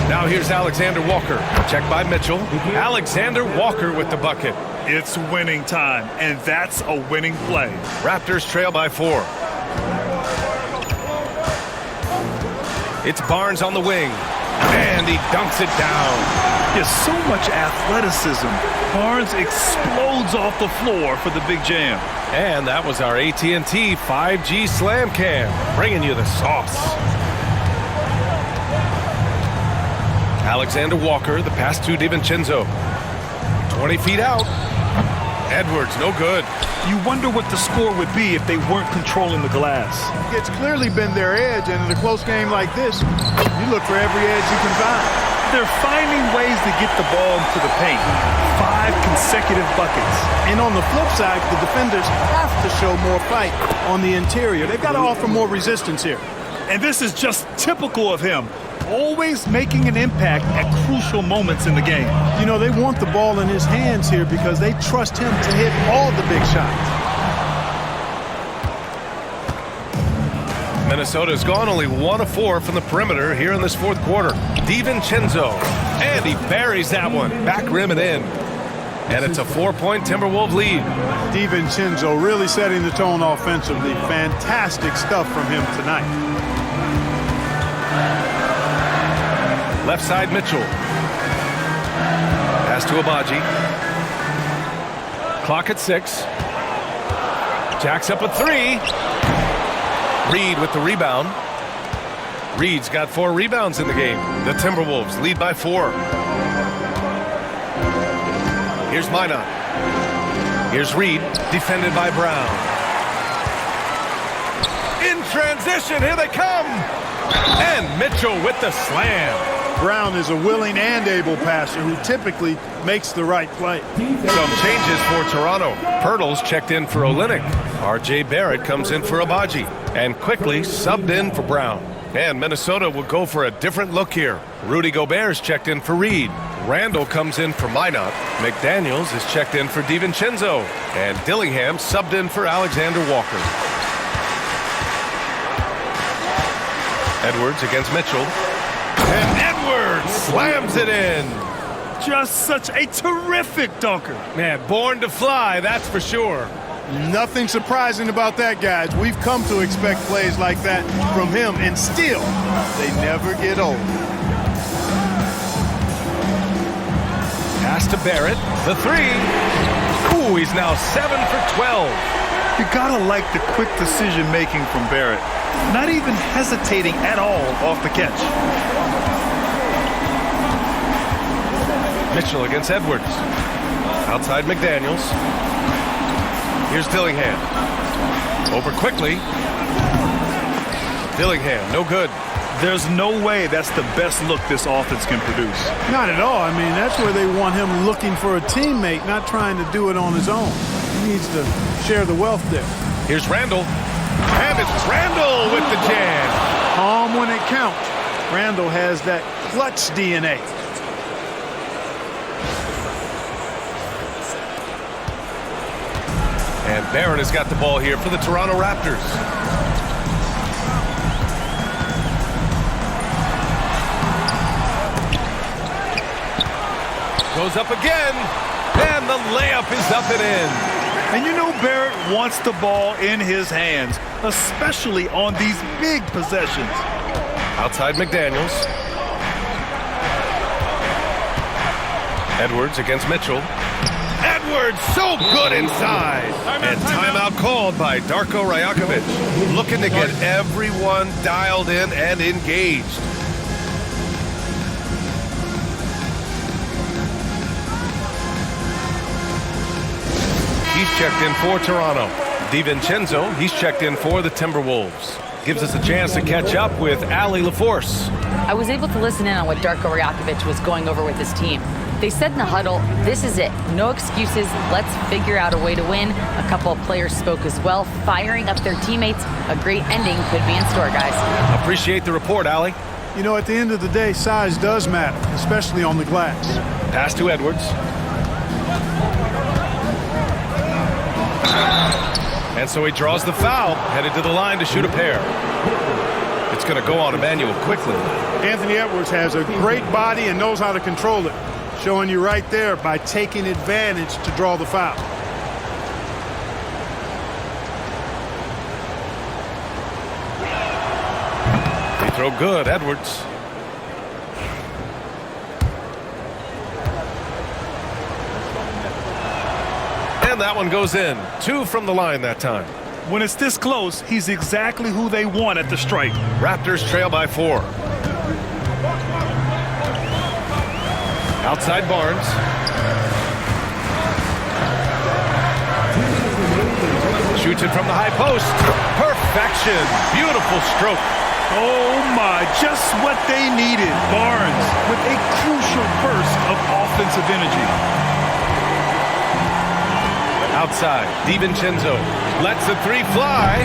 Now here's Alexander Walker. Checked by Mitchell. Alexander Walker with the bucket. It's winning time, and that's a winning play. Raptors trail by 4. It's Barnes on the wing. And he dunks it down. There's so much athleticism. Barnes explodes off the floor for the big jam. And that was our AT&T 5G Slam Cam, bringing you the sauce. Alexander Walker, the pass to DiVincenzo. 20 feet out. Edwards, no good. You wonder what the score would be if they weren't controlling the glass. It's clearly been their edge, and in a close game like this, you look for every edge you can find. They're finding ways to get the ball into the paint. 5 consecutive buckets. And on the flip side, the defenders have to show more fight on the interior. They've got to offer more resistance here. And this is just typical of him. Always making an impact at crucial moments in the game. You know, they want the ball in his hands here because they trust him to hit all the big shots. Minnesota's gone only 1 of 4 from the perimeter here in this fourth quarter. DiVincenzo, and he buries that one. Back rim and in. And it's a 4-point Timberwolves lead. DiVincenzo really setting the tone offensively. Fantastic stuff from him tonight. Left side Mitchell. Pass to Abaji. Clock at 6. Jacks up a 3. Reed with the rebound. Reed's got 4 rebounds in the game. The Timberwolves lead by 4. Here's Minot. Here's Reed, defended by Brown. In transition, here they come. And Mitchell with the slam. Brown is a willing and able passer who typically makes the right play. Some changes for Toronto. Pirtle's checked in for Olynyk. R.J. Barrett comes in for Abaji. And quickly subbed in for Brown. And Minnesota will go for a different look here. Rudy Gobert's checked in for Reed. Randall comes in for Minot. McDaniels is checked in for DiVincenzo. And Dillingham subbed in for Alexander Walker. Edwards against Mitchell. And Edwards slams it in. Just such a terrific dunker. Man, born to fly, that's for sure. Nothing surprising about that, guys. We've come to expect plays like that from him, and still, they never get old. Pass to Barrett, the 3. Ooh, he's now 7 for 12. You gotta like the quick decision making from Barrett. Not even hesitating at all off the catch. Mitchell against Edwards. Outside McDaniels. Here's Dillingham. Over quickly. Dillingham, no good. There's no way that's the best look this offense can produce. Not at all. I mean, that's where they want him looking for a teammate, not trying to do it on his own. He needs to share the wealth there. Here's Randall. And it's Randall with the jam. Calm when it counts. Randall has that clutch DNA. And Barrett has got the ball here for the Toronto Raptors. Goes up again, and the layup is up and in. And you know Barrett wants the ball in his hands, especially on these big possessions. Outside McDaniels. Edwards against Mitchell. Edwards so good inside. And timeout called by Darko Rajakovic. Looking to get everyone dialed in and engaged. He's checked in for Toronto. DiVincenzo, he's checked in for the Timberwolves. Gives us a chance to catch up with Allie LaForce. I was able to listen in on what Darko Rajakovic was going over with his team. They said in the huddle, this is it. No excuses. Let's figure out a way to win. A couple of players spoke as well, firing up their teammates. A great ending could be in store, guys. Appreciate the report, Allie. You know, at the end of the day, size does matter, especially on the glass. Pass to Edwards. And so he draws the foul, headed to the line to shoot a pair. It's going to go on Emmanuel quickly. Anthony Edwards has a great body and knows how to control it. Showing you right there by taking advantage to draw the foul. Free throw good, Edwards. And that one goes in. 2 from the line that time. When it's this close, he's exactly who they want at the stripe. Raptors trail by 4. Outside Barnes. Shoots it from the high post. Perfection. Beautiful stroke. Oh my, just what they needed. Barnes with a crucial burst of offensive energy. Outside, DiVincenzo lets the 3 fly,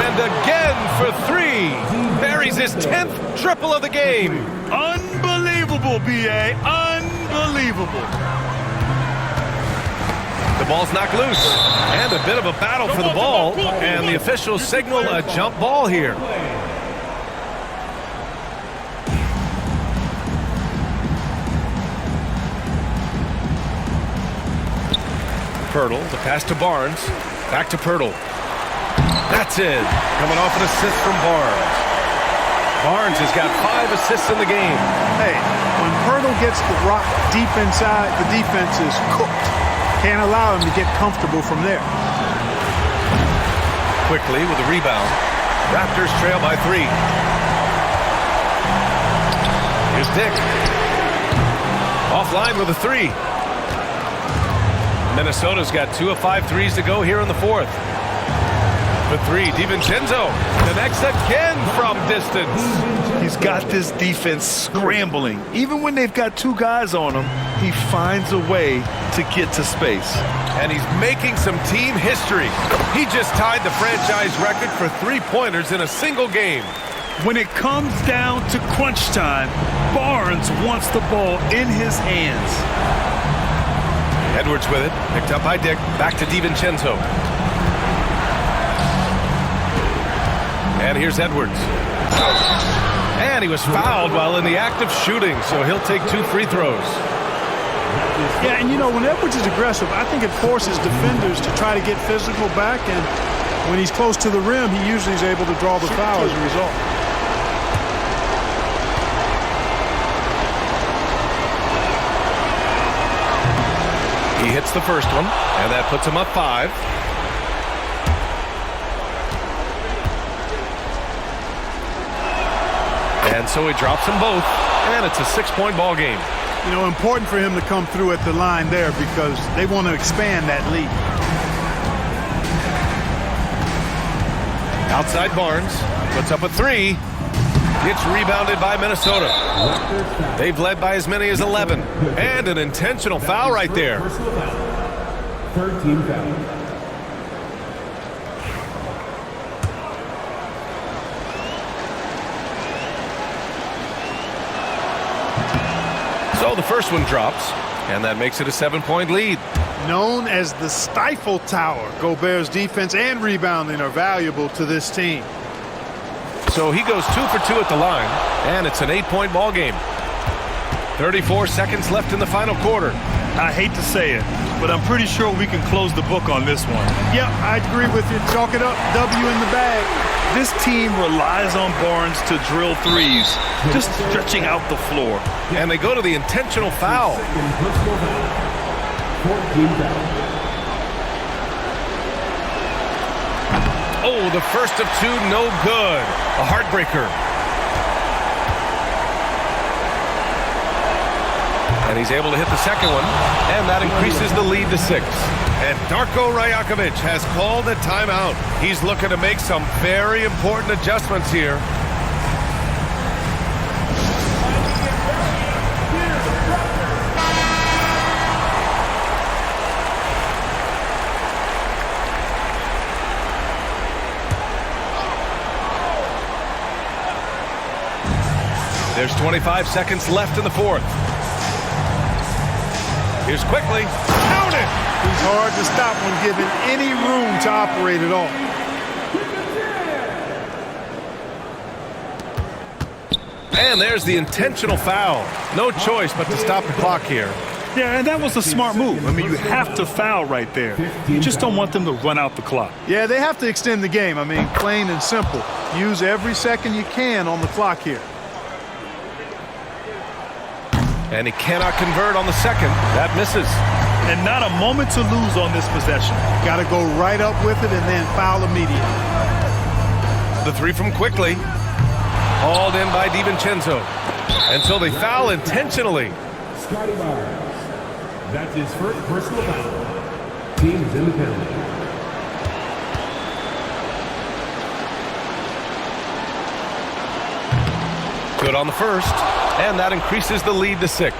and again for 3. Buries his 10th triple of the game. Unbelievable, B.A. Unbelievable. The ball's knocked loose, and a bit of a battle for the ball, and the officials signal a jump ball here. Pirtle, the pass to Barnes. Back to Pirtle. That's in. Coming off an assist from Barnes. Barnes has got 5 assists in the game. Hey, when Pirtle gets the rock deep inside, the defense is cooked. Can't allow him to get comfortable from there. Quickly with a rebound. Raptors trail by 3. Here's Dick. Offline with a 3. Minnesota's got 2 of 5 threes to go here in the 4th. The 3, DiVincenzo connects again from distance. He's got this defense scrambling. Even when they've got 2 guys on him, he finds a way to get to space. And he's making some team history. He just tied the franchise record for 3-pointers in a single game. When it comes down to crunch time, Barnes wants the ball in his hands. Edwards with it, picked up by Dick, back to DiVincenzo. And here's Edwards. And he was fouled while in the act of shooting, so he'll take 2 free throws. Yeah, and you know, when Edwards is aggressive, I think it forces defenders to try to get physical back, and when he's close to the rim, he usually is able to draw the foul as a result. He hits the first one, and that puts him up 5. And so he drops them both, and it's a 6-point ball game. You know, important for him to come through at the line there because they want to expand that lead. Outside Barnes puts up a 3. Gets rebounded by Minnesota. They've led by as many as 11. And an intentional foul right there. Third team foul. So the first one drops, and that makes it a 7-point lead. Known as the Stifle Tower, Gobert's defense and rebounding are valuable to this team. So he goes 2 for 2 at the line, and it's an 8-point ball game. 34 seconds left in the final quarter. I hate to say it, but I'm pretty sure we can close the book on this one. Yeah, I agree with you. Chalk it up. W in the bag. This team relies on Barnes to drill threes, just stretching out the floor. And they go to the intentional foul. Second personal foul. 14 foul. Oh, the first of 2, no good. A heartbreaker. And he's able to hit the second one, and that increases the lead to 6. And Darko Rajakovic has called a timeout. He's looking to make some very important adjustments here. There's 25 seconds left in the fourth. Here's quickly. Count it! He's hard to stop when given any room to operate at all. And there's the intentional foul. No choice but to stop the clock here. Yeah, and that was a smart move. I mean, you have to foul right there. You just don't want them to run out the clock. Yeah, they have to extend the game. I mean, plain and simple. Use every second you can on the clock here. And he cannot convert on the second. That misses. And not a moment to lose on this possession. Got to go right up with it and then foul immediately. The 3 from quickly. Hauled in by DiVincenzo. And so they foul intentionally. Scotty Barnes. That's his first personal foul. Team's in the penalty. Good on the first. And that increases the lead to 6.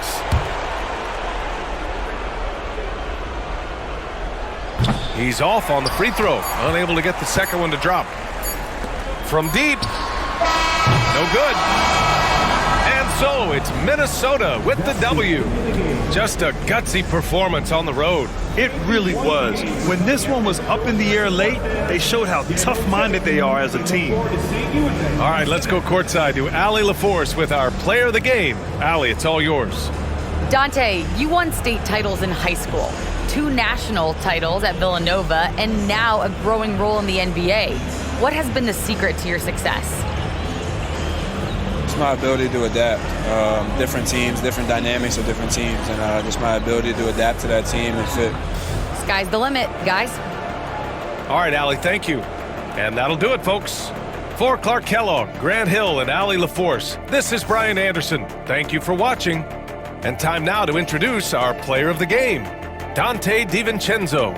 He's off on the free throw. Unable to get the second one to drop. From deep. No good. And so it's Minnesota with the W. Just a gutsy performance on the road. It really was. When this one was up in the air late, they showed how tough-minded they are as a team. All right, let's go courtside to Allie LaForce with our player of the game. Allie, it's all yours. Dante, you won state titles in high school, 2 national titles at Villanova, and now a growing role in the NBA. What has been the secret to your success? It's my ability to adapt. Different teams, different dynamics of different teams, and just my ability to adapt to that team and fit. Sky's the limit, guys. All right, Allie, thank you. And that'll do it, folks. For Clark Kellogg, Grant Hill, and Allie LaForce, this is Brian Anderson. Thank you for watching. And time now to introduce our player of the game, Dante DiVincenzo.